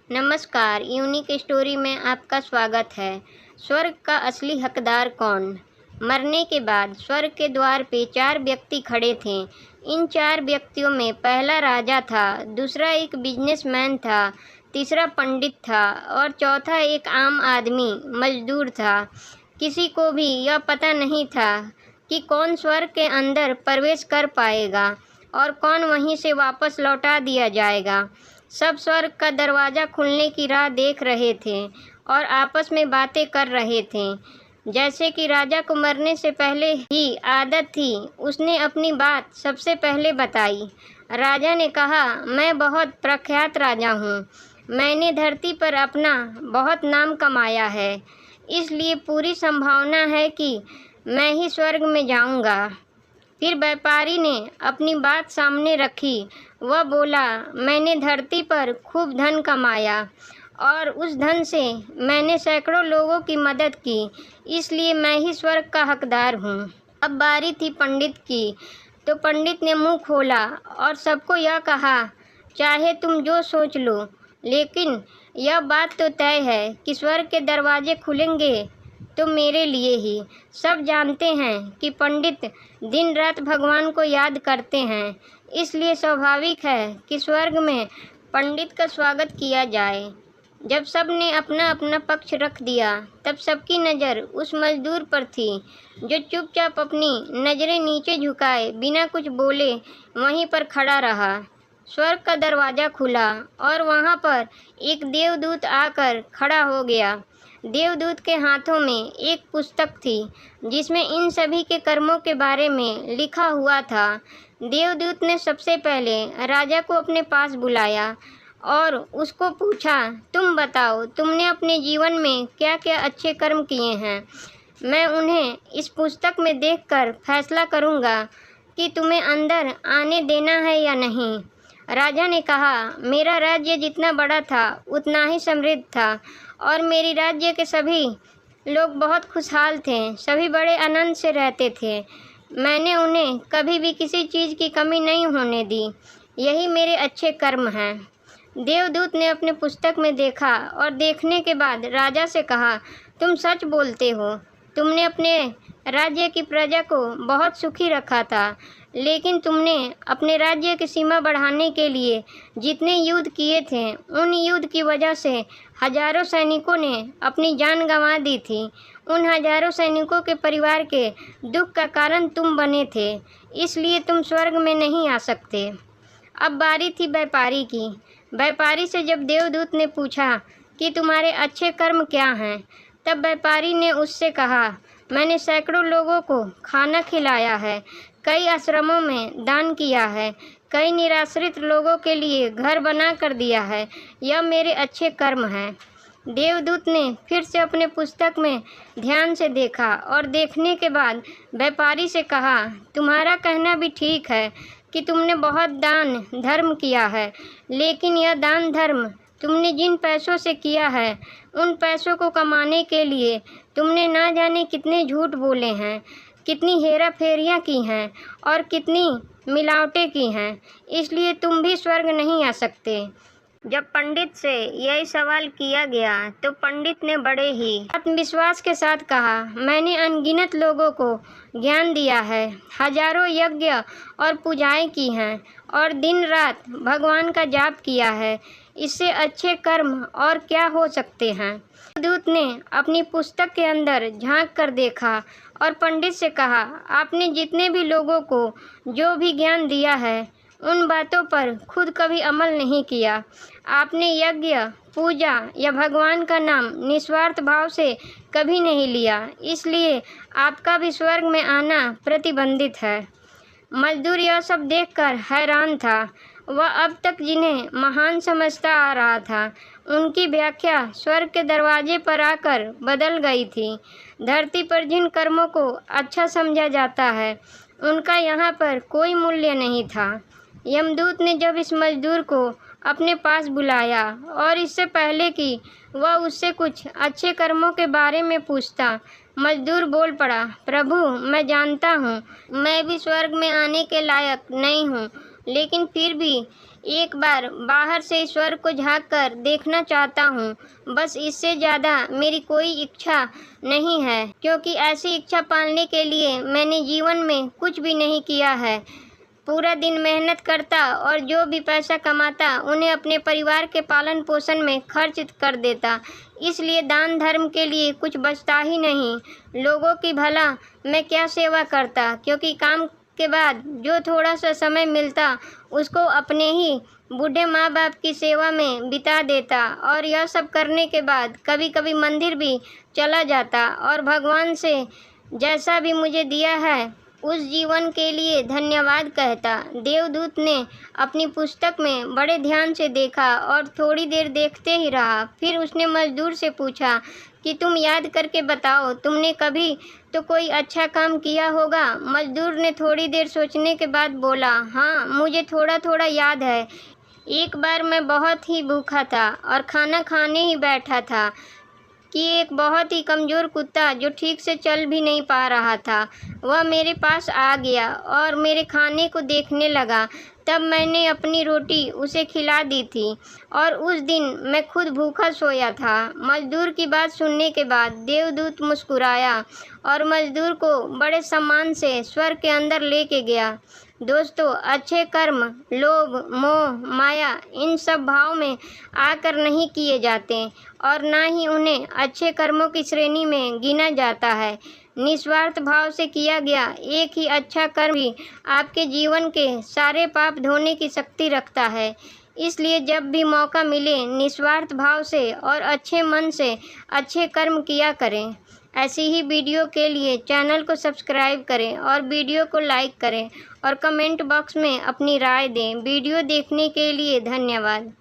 नमस्कार, unique story में आपका स्वागत है। स्वर्ग का असली हकदार कौन? मरने के बाद स्वर्ग के द्वार पे 4 व्यक्ति खड़े थे। इन 4 व्यक्तियों में पहला राजा था, दूसरा एक बिजनेसमैन था, तीसरा पंडित था और चौथा एक आम आदमी मजदूर था। किसी को भी यह पता नहीं था कि कौन स्वर्ग के अंदर प्रवेश कर पाएगा और कौन वहीं से वापस लौटा दिया जाएगा। सब स्वर्ग का दरवाज़ा खुलने की राह देख रहे थे और आपस में बातें कर रहे थे। जैसे कि राजा को मरने से पहले ही आदत थी, उसने अपनी बात सबसे पहले बताई। राजा ने कहा, मैं बहुत प्रख्यात राजा हूँ। मैंने धरती पर अपना बहुत नाम कमाया है, इसलिए पूरी संभावना है कि मैं ही स्वर्ग में जाऊँगा। फिर व्यापारी ने अपनी बात सामने रखी। वह बोला, मैंने धरती पर खूब धन कमाया और उस धन से मैंने सैकड़ों लोगों की मदद की, इसलिए मैं ही स्वर्ग का हकदार हूँ। अब बारी थी पंडित की, तो पंडित ने मुंह खोला और सबको यह कहा, चाहे तुम जो सोच लो, लेकिन यह बात तो तय है कि स्वर्ग के दरवाजे खुलेंगे तो मेरे लिए ही। सब जानते हैं कि पंडित दिन रात भगवान को याद करते हैं, इसलिए स्वाभाविक है कि स्वर्ग में पंडित का स्वागत किया जाए। जब सब ने अपना अपना पक्ष रख दिया, तब सबकी नज़र उस मजदूर पर थी जो चुपचाप अपनी नज़रें नीचे झुकाए बिना कुछ बोले वहीं पर खड़ा रहा। स्वर्ग का दरवाज़ा खुला और वहाँ पर एक देवदूत आकर खड़ा हो गया। देवदूत के हाथों में एक पुस्तक थी जिसमें इन सभी के कर्मों के बारे में लिखा हुआ था। देवदूत ने सबसे पहले राजा को अपने पास बुलाया और उसको पूछा, तुम बताओ, तुमने अपने जीवन में क्या क्या अच्छे कर्म किए हैं? मैं उन्हें इस पुस्तक में देखकर फैसला करूँगा कि तुम्हें अंदर आने देना है या नहीं। राजा ने कहा, मेरा राज्य जितना बड़ा था उतना ही समृद्ध था और मेरी राज्य के सभी लोग बहुत खुशहाल थे। सभी बड़े आनंद से रहते थे। मैंने उन्हें कभी भी किसी चीज़ की कमी नहीं होने दी। यही मेरे अच्छे कर्म हैं। देवदूत ने अपने पुस्तक में देखा और देखने के बाद राजा से कहा, तुम सच बोलते हो। तुमने अपने राज्य की प्रजा को बहुत सुखी रखा था, लेकिन तुमने अपने राज्य की सीमा बढ़ाने के लिए जितने युद्ध किए थे, उन युद्ध की वजह से हजारों सैनिकों ने अपनी जान गंवा दी थी। उन हजारों सैनिकों के परिवार के दुख का कारण तुम बने थे, इसलिए तुम स्वर्ग में नहीं आ सकते। अब बारी थी व्यापारी की। व्यापारी से जब देवदूत ने पूछा कि तुम्हारे अच्छे कर्म क्या हैं, तब व्यापारी ने उससे कहा, मैंने सैकड़ों लोगों को खाना खिलाया है, कई आश्रमों में दान किया है, कई निराश्रित लोगों के लिए घर बना कर दिया है। यह मेरे अच्छे कर्म हैं। देवदूत ने फिर से अपने पुस्तक में ध्यान से देखा और देखने के बाद व्यापारी से कहा, तुम्हारा कहना भी ठीक है कि तुमने बहुत दान धर्म किया है, लेकिन यह दान धर्म तुमने जिन पैसों से किया है, उन पैसों को कमाने के लिए तुमने ना जाने कितने झूठ बोले हैं, कितनी हेरा फेरियाँ की हैं और कितनी मिलावटें की हैं, इसलिए तुम भी स्वर्ग नहीं आ सकते। जब पंडित से यही सवाल किया गया तो पंडित ने बड़े ही आत्मविश्वास के साथ कहा, मैंने अनगिनत लोगों को ज्ञान दिया है, हजारों यज्ञ और पूजाएं की हैं और दिन रात भगवान का जाप किया है। इससे अच्छे कर्म और क्या हो सकते हैं? दूत ने अपनी पुस्तक के अंदर झांक कर देखा और पंडित से कहा, आपने जितने भी लोगों को जो भी ज्ञान दिया है, उन बातों पर खुद कभी अमल नहीं किया। आपने यज्ञ, पूजा या भगवान का नाम निस्वार्थ भाव से कभी नहीं लिया, इसलिए आपका भी स्वर्ग में आना प्रतिबंधित है। मजदूर यह सब देखकर हैरान था। वह अब तक जिन्हें महान समझता आ रहा था, उनकी व्याख्या स्वर्ग के दरवाजे पर आकर बदल गई थी। धरती पर जिन कर्मों को अच्छा समझा जाता है, उनका यहाँ पर कोई मूल्य नहीं था। यमदूत ने जब इस मजदूर को अपने पास बुलाया और इससे पहले कि वह उससे कुछ अच्छे कर्मों के बारे में पूछता, मजदूर बोल पड़ा, प्रभु, मैं जानता हूँ मैं भी स्वर्ग में आने के लायक नहीं हूँ, लेकिन फिर भी एक बार बाहर से स्वर्ग को झाँक कर देखना चाहता हूँ, बस इससे ज़्यादा मेरी कोई इच्छा नहीं है, क्योंकि ऐसी इच्छा पालने के लिए मैंने जीवन में कुछ भी नहीं किया है। पूरा दिन मेहनत करता और जो भी पैसा कमाता उन्हें अपने परिवार के पालन पोषण में खर्च कर देता, इसलिए दान धर्म के लिए कुछ बचता ही नहीं। लोगों की भला मैं क्या सेवा करता, क्योंकि काम के बाद जो थोड़ा सा समय मिलता उसको अपने ही बूढ़े माँ बाप की सेवा में बिता देता, और यह सब करने के बाद कभी कभी मंदिर भी चला जाता और भगवान से जैसा भी मुझे दिया है उस जीवन के लिए धन्यवाद कहता। देवदूत ने अपनी पुस्तक में बड़े ध्यान से देखा और थोड़ी देर देखते ही रहा। फिर उसने मजदूर से पूछा कि तुम याद करके बताओ, तुमने कभी तो कोई अच्छा काम किया होगा। मजदूर ने थोड़ी देर सोचने के बाद बोला, हाँ, मुझे थोड़ा थोड़ा याद है। एक बार मैं बहुत ही भूखा था और खाना खाने ही बैठा था कि एक बहुत ही कमज़ोर कुत्ता जो ठीक से चल भी नहीं पा रहा था, वह मेरे पास आ गया और मेरे खाने को देखने लगा। तब मैंने अपनी रोटी उसे खिला दी थी और उस दिन मैं खुद भूखा सोया था। मजदूर की बात सुनने के बाद देवदूत मुस्कुराया और मजदूर को बड़े सम्मान से स्वर्ग के अंदर लेके गया। दोस्तों, अच्छे कर्म लोभ, मोह, माया इन सब भाव में आकर नहीं किए जाते और ना ही उन्हें अच्छे कर्मों की श्रेणी में गिना जाता है। निस्वार्थ भाव से किया गया एक ही अच्छा कर्म भी आपके जीवन के सारे पाप धोने की शक्ति रखता है। इसलिए जब भी मौका मिले निस्वार्थ भाव से और अच्छे मन से अच्छे कर्म किया करें। ऐसी ही वीडियो के लिए चैनल को सब्सक्राइब करें और वीडियो को लाइक करें और कमेंट बॉक्स में अपनी राय दें। वीडियो देखने के लिए धन्यवाद।